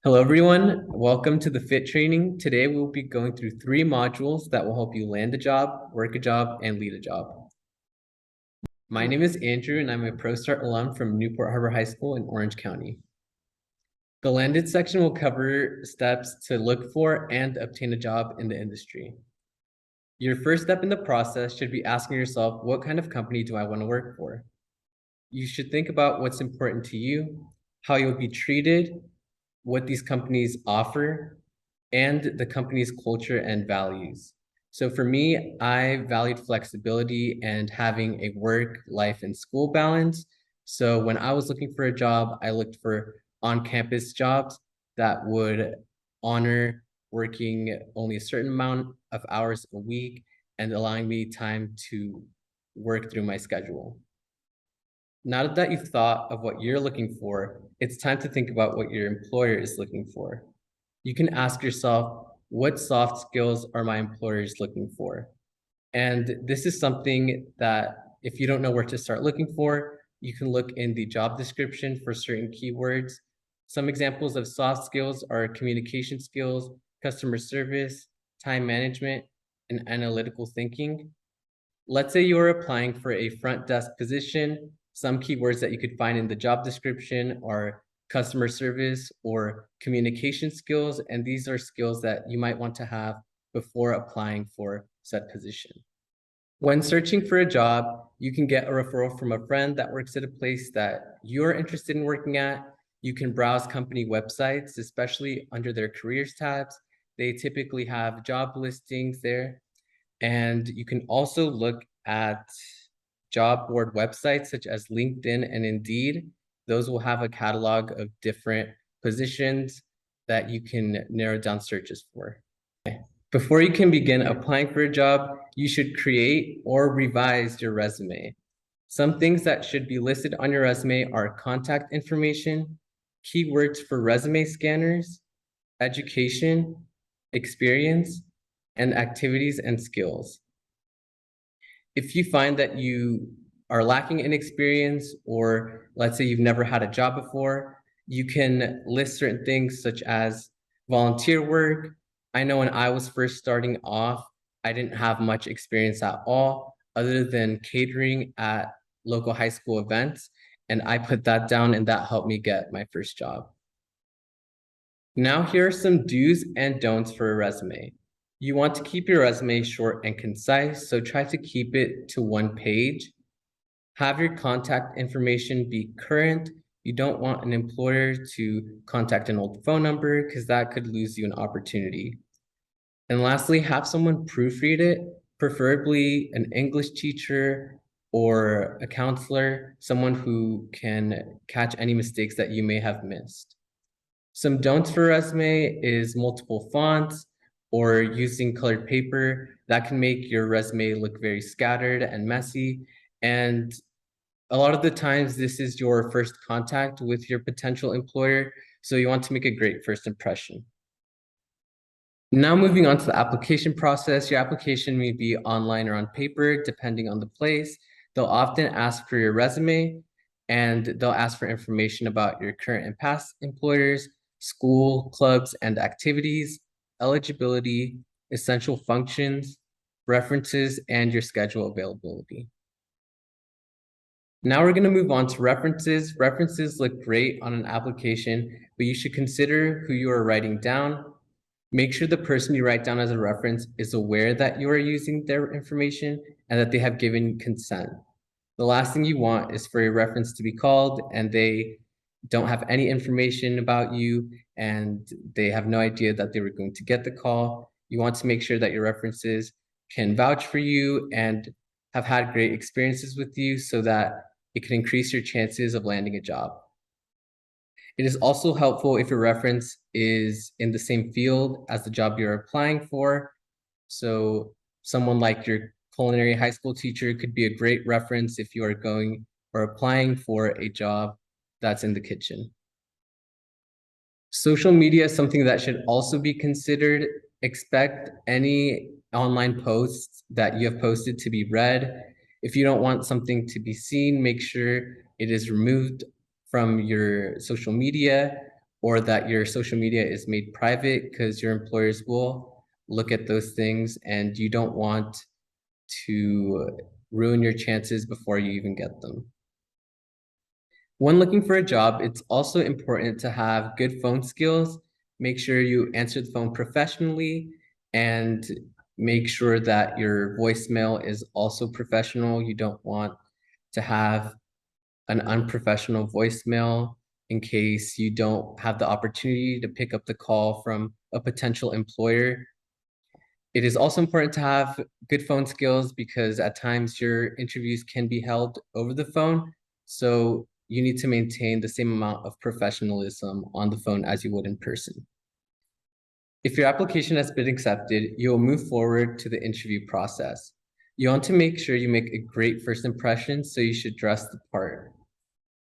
Hello, everyone. Welcome to the FIT training. Today, we'll be going through 3 modules that will help you land a job, work a job, and lead a job. My name is Andrew, and I'm a ProStart alum from Newport Harbor High School in Orange County. The landed section will cover steps to look for and obtain a job in the industry. Your first step in the process should be asking yourself, what kind of company do I want to work for? You should think about what's important to you, how you'll be treated, what these companies offer, and the company's culture and values. So for me, I valued flexibility and having a work, life, and school balance. So when I was looking for a job, I looked for on-campus jobs that would honor working only a certain amount of hours a week and allowing me time to work through my schedule. Now that you've thought of what you're looking for, it's time to think about what your employer is looking for. You can ask yourself, what soft skills are my employers looking for? And this is something that if you don't know where to start looking for, you can look in the job description for certain keywords. Some examples of soft skills are communication skills, customer service, time management, and analytical thinking. Let's say you're applying for a front desk position. Some keywords that you could find in the job description are customer service or communication skills, and these are skills that you might want to have before applying for said position. When searching for a job, you can get a referral from a friend that works at a place that you're interested in working at. You can browse company websites, especially under their careers tabs. They typically have job listings there. And you can also look at job board websites such as LinkedIn and Indeed. Those will have a catalog of different positions that you can narrow down searches for. Before you can begin applying for a job, you should create or revise your resume. Some things that should be listed on your resume are contact information, keywords for resume scanners, education, experience, and activities and skills. If you find that you are lacking in experience, or let's say you've never had a job before, you can list certain things such as volunteer work. I know when I was first starting off, I didn't have much experience at all other than catering at local high school events. And I put that down and that helped me get my first job. Now here are some do's and don'ts for a resume. You want to keep your resume short and concise, so try to keep it to 1 page. Have your contact information be current. You don't want an employer to contact an old phone number because that could lose you an opportunity. And lastly, have someone proofread it, preferably an English teacher or a counselor, someone who can catch any mistakes that you may have missed. Some don'ts for resume is multiple fonts or using colored paper. That can make your resume look very scattered and messy. And a lot of the times, this is your first contact with your potential employer, so you want to make a great first impression. Now moving on to the application process. Your application may be online or on paper, depending on the place. They'll often ask for your resume, and they'll ask for information about your current and past employers, school, clubs, and activities, eligibility, essential functions, references, and your schedule availability. Now we're going to move on to references. References look great on an application, but you should consider who you are writing down. Make sure the person you write down as a reference is aware that you are using their information and that they have given consent. The last thing you want is for your reference to be called and they don't have any information about you and they have no idea that they were going to get the call. You want to make sure that your references can vouch for you and have had great experiences with you so that it can increase your chances of landing a job. It is also helpful if your reference is in the same field as the job you're applying for. So someone like your culinary high school teacher could be a great reference if you are going or applying for a job that's in the kitchen. Social media is something that should also be considered. Expect any online posts that you have posted to be read. If you don't want something to be seen, make sure it is removed from your social media. or that your social media is made private, because your employers will look at those things and you don't want to ruin your chances before you even get them. When looking for a job, it's also important to have good phone skills. Make sure you answer the phone professionally and make sure that your voicemail is also professional. You don't want to have an unprofessional voicemail in case you don't have the opportunity to pick up the call from a potential employer. It is also important to have good phone skills because at times your interviews can be held over the phone. So you need to maintain the same amount of professionalism on the phone as you would in person. If your application has been accepted, you will move forward to the interview process. You want to make sure you make a great first impression, so you should dress the part.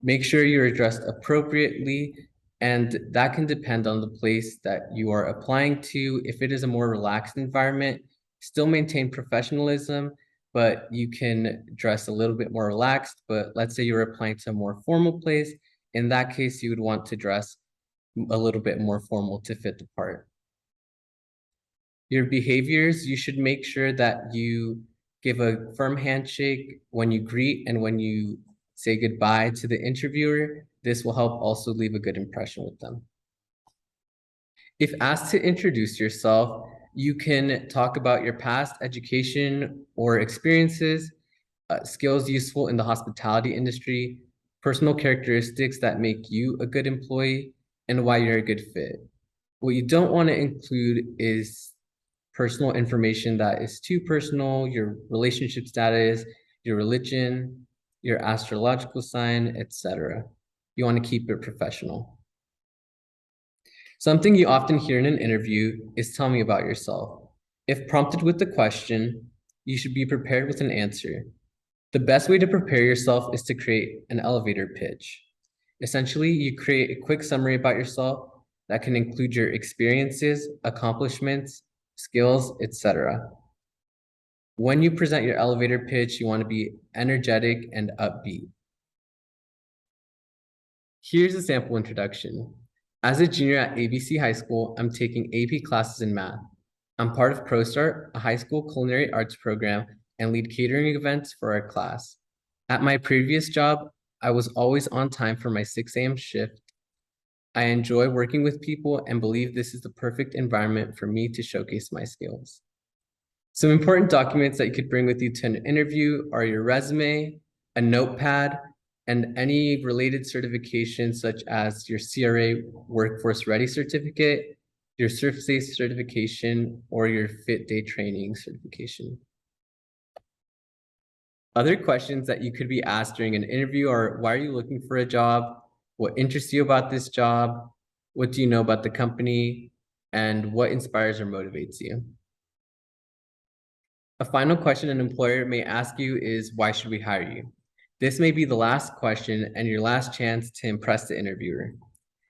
Make sure you're dressed appropriately, and that can depend on the place that you are applying to. If it is a more relaxed environment, still maintain professionalism, but you can dress a little bit more relaxed. But let's say you're applying to a more formal place. In that case, you would want to dress a little bit more formal to fit the part. Your behaviors, you should make sure that you give a firm handshake when you greet and when you say goodbye to the interviewer. This will help also leave a good impression with them. If asked to introduce yourself, you can talk about your past education or experiences, skills useful in the hospitality industry, personal characteristics that make you a good employee, and why you're a good fit. What you don't want to include is personal information that is too personal, your relationship status, your religion, your astrological sign, etc. You want to keep it professional. Something you often hear in an interview is tell me about yourself. If prompted with the question, you should be prepared with an answer. The best way to prepare yourself is to create an elevator pitch. Essentially, you create a quick summary about yourself that can include your experiences, accomplishments, skills, etc. When you present your elevator pitch, you want to be energetic and upbeat. Here's a sample introduction. As a junior at ABC High School, I'm taking AP classes in math. I'm part of ProStart, a high school culinary arts program, and lead catering events for our class. At my previous job, I was always on time for my 6 a.m. shift. I enjoy working with people and believe this is the perfect environment for me to showcase my skills. Some important documents that you could bring with you to an interview are your resume, a notepad, and any related certifications such as your CRA Workforce Ready certificate, your SurfSafe certification, or your Fit Day training certification. Other questions that you could be asked during an interview are, why are you looking for a job? What interests you about this job? What do you know about the company? And what inspires or motivates you? A final question an employer may ask you is, why should we hire you? This may be the last question and your last chance to impress the interviewer.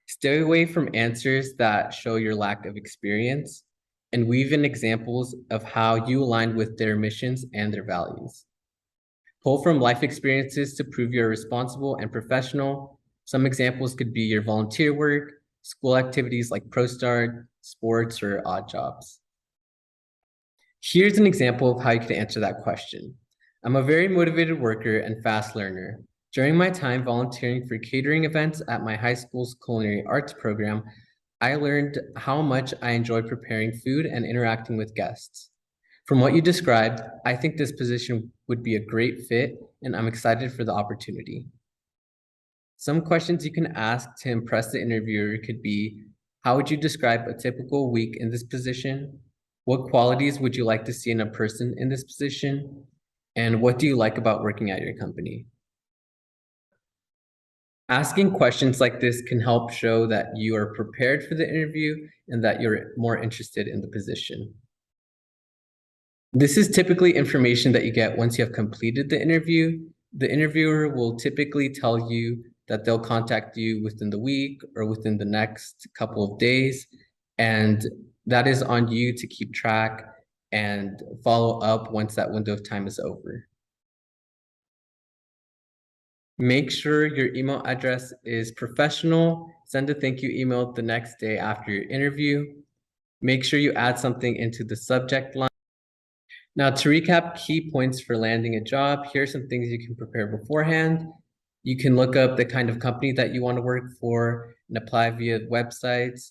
Stay away from answers that show your lack of experience and weave in examples of how you aligned with their missions and their values. Pull from life experiences to prove you're responsible and professional. Some examples could be your volunteer work, school activities like ProStart, sports, or odd jobs. Here's an example of how you could answer that question. I'm a very motivated worker and fast learner. During my time volunteering for catering events at my high school's culinary arts program, I learned how much I enjoy preparing food and interacting with guests. From what you described, I think this position would be a great fit, and I'm excited for the opportunity. Some questions you can ask to impress the interviewer could be, how would you describe a typical week in this position? What qualities would you like to see in a person in this position? And what do you like about working at your company? Asking questions like this can help show that you are prepared for the interview and that you're more interested in the position. This is typically information that you get once you have completed the interview. The interviewer will typically tell you that they'll contact you within the week or within the next couple of days. And that is on you to keep track and follow up once that window of time is over. Make sure your email address is professional send a thank you email the next day after your interview. Make sure you add something into the subject line. Now, to recap key points for landing a job, here are some things you can prepare beforehand. You can look up the kind of company that you want to work for and apply via websites.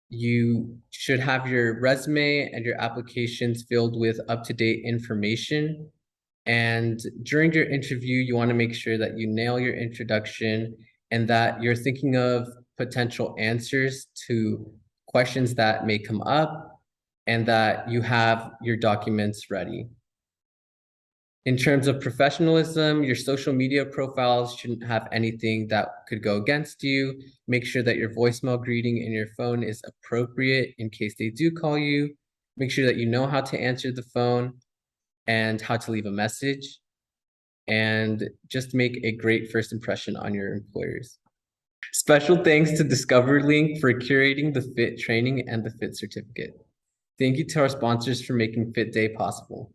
You should have your resume and your applications filled with up-to-date information. And during your interview, you want to make sure that you nail your introduction and that you're thinking of potential answers to questions that may come up and that you have your documents ready. In terms of professionalism, your social media profiles shouldn't have anything that could go against you. Make sure that your voicemail greeting in your phone is appropriate in case they do call you. Make sure that you know how to answer the phone and how to leave a message. And just make a great first impression on your employers. Special thanks to DiscoverLink for curating the FIT training and the FIT certificate. Thank you to our sponsors for making FIT Day possible.